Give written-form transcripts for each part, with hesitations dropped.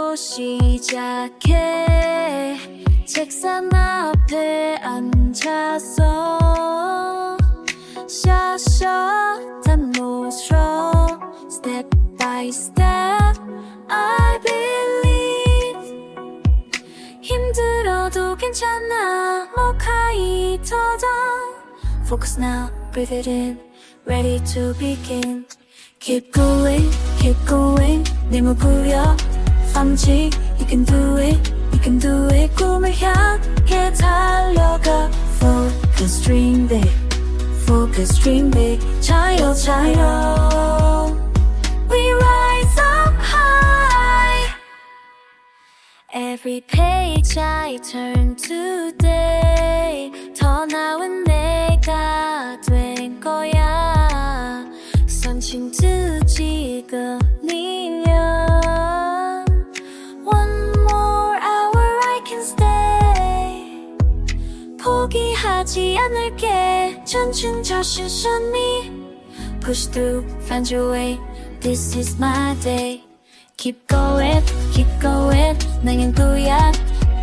또 시작해. 책상 앞에 앉아서 샤샤한 모습 Step by step I believe. 힘들어도 괜찮아 목하이 터져. Focus now, breathe it in, ready to begin. Keep going, 네 무구여 fam지. You can do it, you can do it. 꿈을 향해 달려가. Focus, dream big, focus, dream big. 자요, 자요. We rise up high. Every page I turn today 더 나은 내가 된 거야. 선심 지금이면 One more hour I can stay. 포기하지 않을게. 전충저신선미 Push through, find your way. This is my day. Keep going, 너의 구약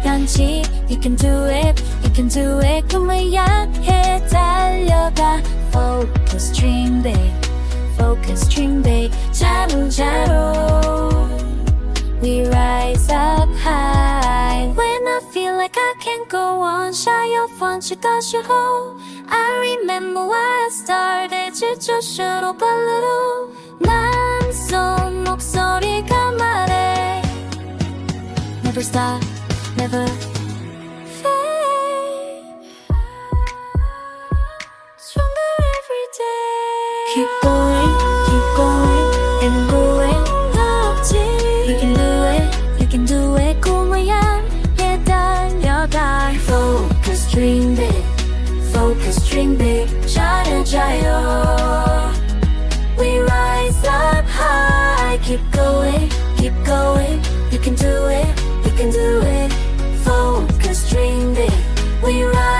변치. You can do it, you can do it. 꿈을 향해 달려가. Focus, dream big, focus, dream big. 자루자루 We rise up high. When I feel like I can't go on, shy of one, you got your hold. I remember why I started. 질투스러워 발로 맘속 목소리가 말해. Never stop, never fade. Stronger every day. Keep going, and going up to. You can do it, you can do it. 꿈을 향해 달려가. Focus, dream big, focus, dream big. 잘해줘요. We rise up high. Keep going, you can do it, you can do it. Focus, dream big. We rise